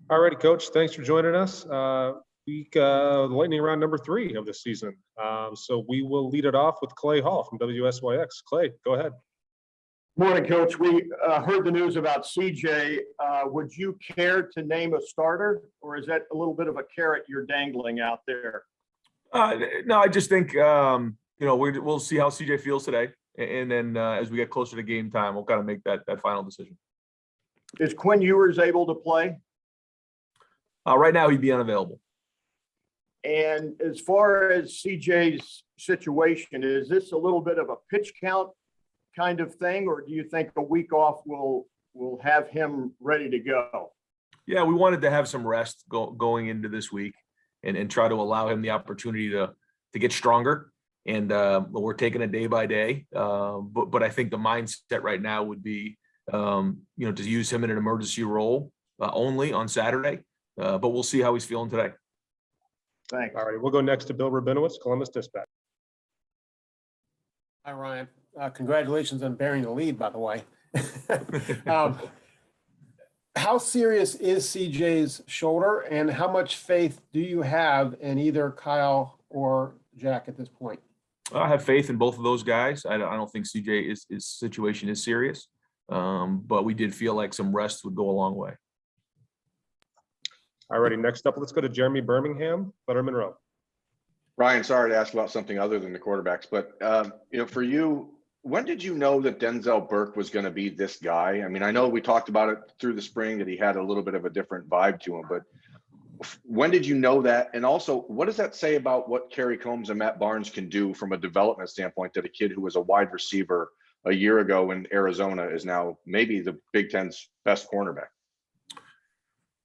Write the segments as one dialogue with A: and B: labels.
A: All righty, Coach. Thanks for joining us. Lightning round number 3 of the season. So we will lead it off with Clay Hall from WSYX. Clay, go ahead.
B: Morning, Coach. We heard the news about CJ. Would you care to name a starter, or is that a little bit of a carrot you're dangling out there?
C: No, I just think we'll see how CJ feels today, and then as we get closer to game time, we'll kind of make that final decision.
B: Is Quinn Ewers able to play?
C: Right now, he'd be unavailable.
B: And as far as CJ's situation, is this a little bit of a pitch count kind of thing, or do you think a week off will have him ready to go?
C: Yeah, we wanted to have some rest going into this week and try to allow him the opportunity to get stronger. And we're taking it day by day. But I think the mindset right now would be, to use him in an emergency role only on Saturday. But we'll see how he's feeling today.
B: Thanks.
A: All right, we'll go next to Bill Rabinowitz, Columbus Dispatch.
D: Hi, Ryan. Congratulations on bearing the lead, by the way. How serious is CJ's shoulder, and how much faith do you have in either Kyle or Jack at this point?
C: I have faith in both of those guys. I don't think CJ's situation is serious, but we did feel like some rest would go a long way.
A: All righty, next up, let's go to Jeremy Birmingham, Letterman Row.
E: Ryan, sorry to ask about something other than the quarterbacks, but for you, when did you know that Denzel Burke was going to be this guy? I mean, I know we talked about it through the spring that he had a little bit of a different vibe to him, but when did you know that? And also, what does that say about what Kerry Combs and Matt Barnes can do from a development standpoint that a kid who was a wide receiver a year ago in Arizona is now maybe the Big Ten's best cornerback?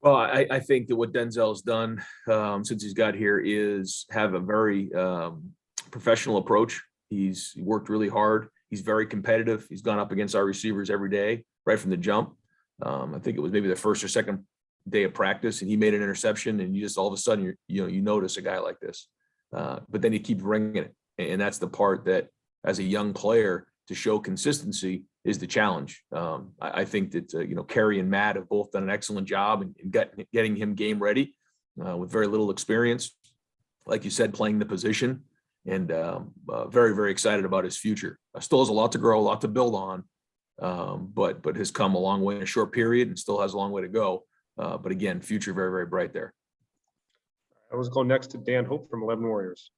C: Well, I think that what Denzel's done since he's got here is have a very professional approach. He's worked really hard. He's very competitive. He's gone up against our receivers every day, right from the jump. I think it was maybe the first or second day of practice, and he made an interception, and you just all of a sudden you notice a guy like this. But then he keeps bringing it, and that's the part that, as a young player, to show consistency is the challenge. I think that Kerry and Matt have both done an excellent job in getting him game ready with very little experience, like you said, playing the position, and very, very excited about his future. Still has a lot to grow, a lot to build on, but has come a long way in a short period and still has a long way to go. But again, future very, very bright there.
A: I was going next to Dan Hope from 11 Warriors.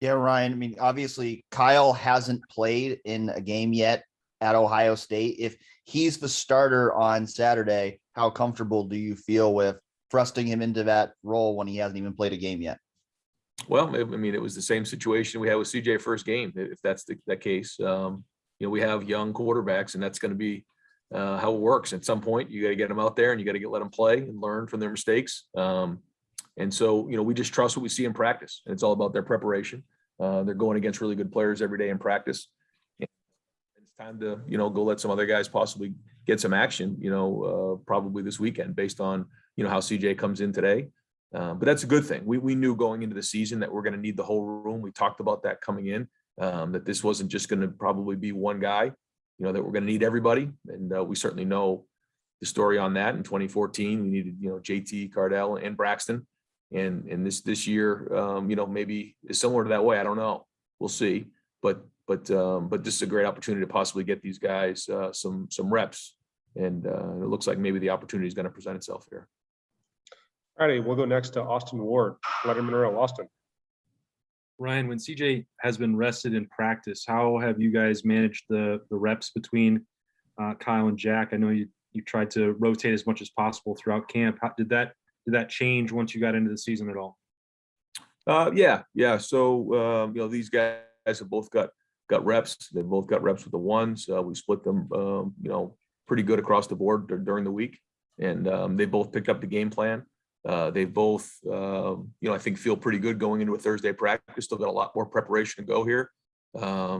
F: Yeah, Ryan. I mean, obviously, Kyle hasn't played in a game yet at Ohio State. If he's the starter on Saturday, how comfortable do you feel with thrusting him into that role when he hasn't even played a game yet?
C: Well, I mean, it was the same situation we had with CJ first game. If that's the case, we have young quarterbacks, and that's going to be how it works. At some point, you got to get them out there, and you got to let them play and learn from their mistakes. And so, we just trust what we see in practice, and it's all about their preparation. They're going against really good players every day in practice. And it's time to, go let some other guys possibly get some action, probably this weekend based on, how CJ comes in today. But that's a good thing. We knew going into the season that we're going to need the whole room. We talked about that coming in, that this wasn't just going to probably be one guy, that we're going to need everybody. And we certainly know the story on that. In 2014, we needed, JT, Cardell, and Braxton. And this year, maybe is similar to that way. I don't know. We'll see. But this is a great opportunity to possibly get these guys some reps. And it looks like maybe the opportunity is going to present itself here.
A: All righty, we'll go next to Austin Ward, Letterman Row. Austin.
G: Ryan, when CJ has been rested in practice, how have you guys managed the reps between Kyle and Jack? I know you tried to rotate as much as possible throughout camp. How did that change once you got into the season at all?
C: Yeah. So these guys have both got reps. They've both got reps with the ones. We split them, pretty good across the board during the week, and they both picked up the game plan. They both, I think, feel pretty good going into a Thursday practice. Still got a lot more preparation to go here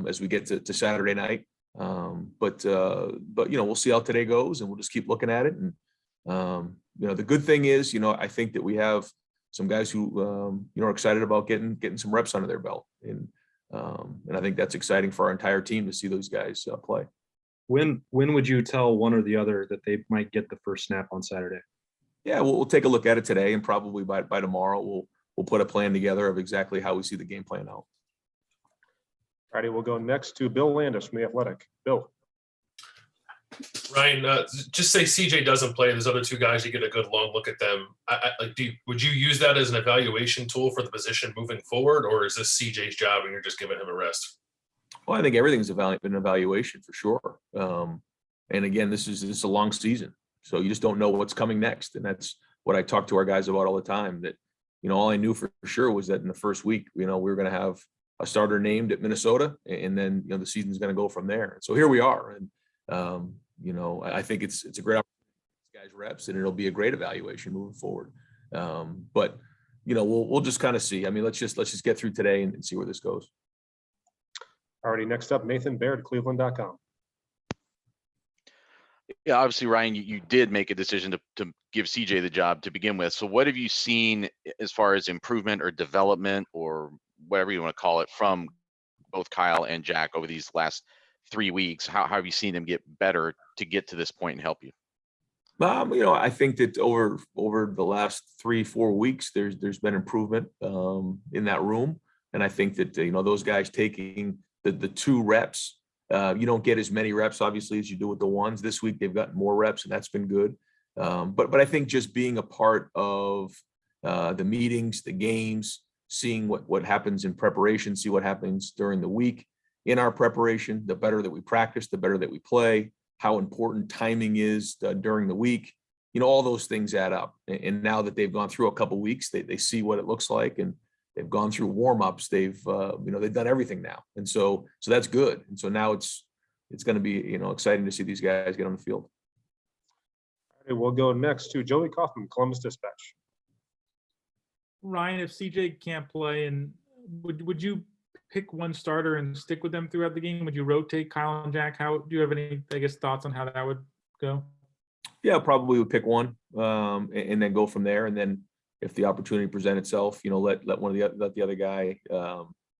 C: as we get to Saturday night. But we'll see how today goes, and we'll just keep looking at it. And the good thing is, I think that we have some guys who are excited about getting some reps under their belt, and I think that's exciting for our entire team to see those guys play.
G: When would you tell one or the other that they might get the first snap on Saturday?
C: Yeah, we'll take a look at it today, and probably by tomorrow we'll put a plan together of exactly how we see the game playing out.
A: Alrighty, we'll go next to Bill Landis from The Athletic. Bill.
H: Ryan, just say CJ doesn't play. There's other two guys. You get a good long look at them. Would you use that as an evaluation tool for the position moving forward, or is this CJ's job and you're just giving him a rest?
C: Well, I think everything's an evaluation for sure. And again, this is a long season, so you just don't know what's coming next. And that's what I talk to our guys about all the time. That all I knew for sure was that in the first week, we were going to have a starter named at Minnesota, and then the season's going to go from there. And so here we are, and I think it's a great opportunity for guys reps, and it'll be a great evaluation moving forward. But we'll just kind of see. I mean, let's just get through today and see where this goes.
A: Alrighty, next up, Nathan Baird, Cleveland.com.
I: Yeah, obviously, Ryan, you did make a decision to give CJ the job to begin with. So what have you seen as far as improvement or development or whatever you want to call it from both Kyle and Jack over these last 3 weeks? How have you seen them get better to get to this point and help you?
C: I think that over the last 3-4 weeks, there's been improvement in that room. And I think that, those guys taking the 2 reps, you don't get as many reps, obviously, as you do with the ones. This week, they've gotten more reps, and that's been good. But I think just being a part of the meetings, the games, seeing what happens in preparation, see what happens during the week in our preparation, the better that we practice, the better that we play, how important timing is during the week. All those things add up. And now that they've gone through a couple of weeks, they see what it looks like, and they've gone through warm-ups. They've done everything now. And so that's good. And so now it's going to be, exciting to see these guys get on the field.
A: All right, we'll go next to Joey Kaufman, Columbus Dispatch.
J: Ryan, if CJ can't play, and would you pick one starter and stick with them throughout the game? Would you rotate Kyle and Jack? How do you have any, thoughts on how that would go?
C: Yeah, probably would pick one and then go from there. And then if the opportunity present itself, let the other guy,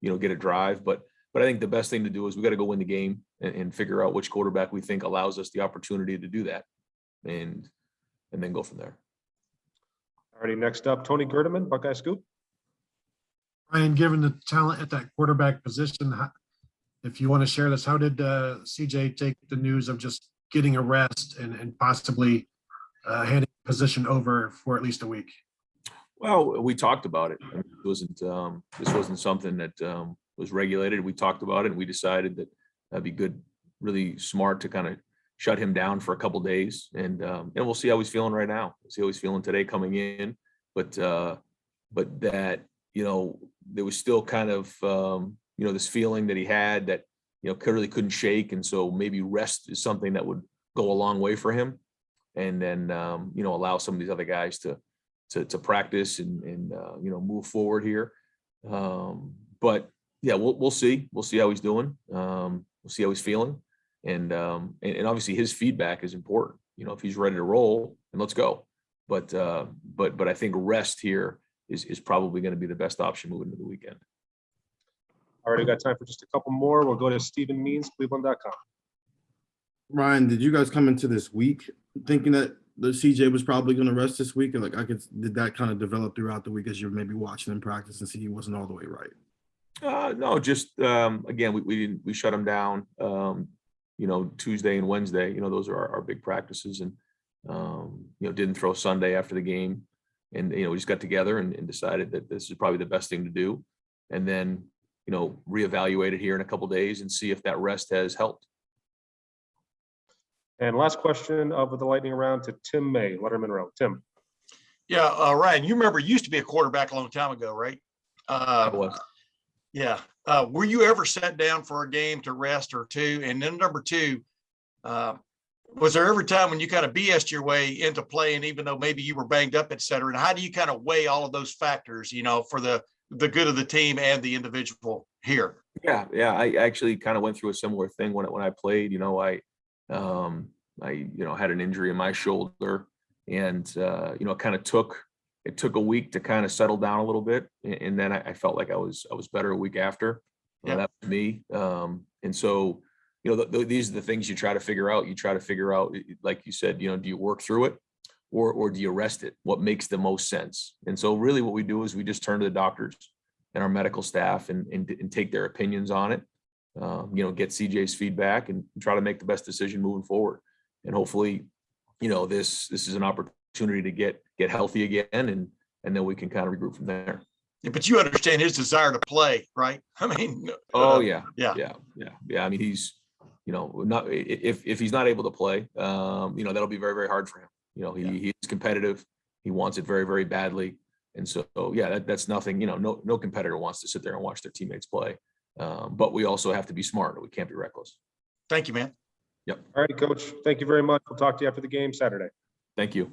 C: get a drive. But I think the best thing to do is we got to go win the game and figure out which quarterback we think allows us the opportunity to do that, and then go from there.
A: Alrighty, next up, Tony Gerdeman, Buckeye Scoop.
K: Ryan, given the talent at that quarterback position, if you want to share this, how did CJ take the news of just getting a rest and possibly handing the position over for at least a week?
C: Well, we talked about it. I mean, this wasn't something that was regulated. We talked about it, and we decided that that'd be good, really smart to kind of shut him down for a couple days, and we'll see how he's feeling right now. We'll see how he's feeling today coming in, but that there was still kind of this feeling that he had that really couldn't shake, and so maybe rest is something that would go a long way for him, and then allow some of these other guys to practice and move forward here. But yeah, we'll see how he's doing. We'll see how he's feeling. And obviously his feedback is important. If he's ready to roll, then let's go. But I think rest here is probably going to be the best option moving into the weekend.
A: All right, we got time for just a couple more. We'll go to Stephen Means, Cleveland.com.
L: Ryan, did you guys come into this week thinking that the CJ was probably going to rest this week? And did that kind of develop throughout the week as you're maybe watching him practice and see he wasn't all the way right?
C: No, just again, we shut him down. Tuesday and Wednesday, those are our big practices, and didn't throw Sunday after the game, and we just got together and decided that this is probably the best thing to do, and then reevaluate it here in a couple of days and see if that rest has helped.
A: And last question of the lightning round to Tim May, Letterman Row. Tim.
M: Yeah, Ryan, you remember you used to be a quarterback a long time ago, right? Yeah. Were you ever sat down for a game to rest or two? And then number two, was there every time when you kind of BS'd your way into playing, even though maybe you were banged up, et cetera? And how do you kind of weigh all of those factors, for the good of the team and the individual here?
C: Yeah. I actually kind of went through a similar thing when I played. I had an injury in my shoulder, and it took a week to kind of settle down a little bit, and then I felt like I was better a week after.
M: Yeah.
C: That was me. And so these are the things you try to figure out. You try to figure out, like you said, do you work through it, or do you rest it? What makes the most sense? And so really what we do is we just turn to the doctors and our medical staff and take their opinions on it. Get CJ's feedback and try to make the best decision moving forward. And hopefully, this is an opportunity to get healthy again, and then we can kind of regroup from there.
M: Yeah, but you understand his desire to play, right? I mean,
C: Oh yeah.
M: yeah.
C: I mean, he's, not if he's not able to play, that'll be very, very hard for him. He's competitive. He wants it very, very badly. And so, yeah, that's nothing, no competitor wants to sit there and watch their teammates play. But we also have to be smart. We can't be reckless.
M: Thank you, man.
C: Yep.
A: All righty, Coach. Thank you very much. We'll talk to you after the game Saturday.
C: Thank you.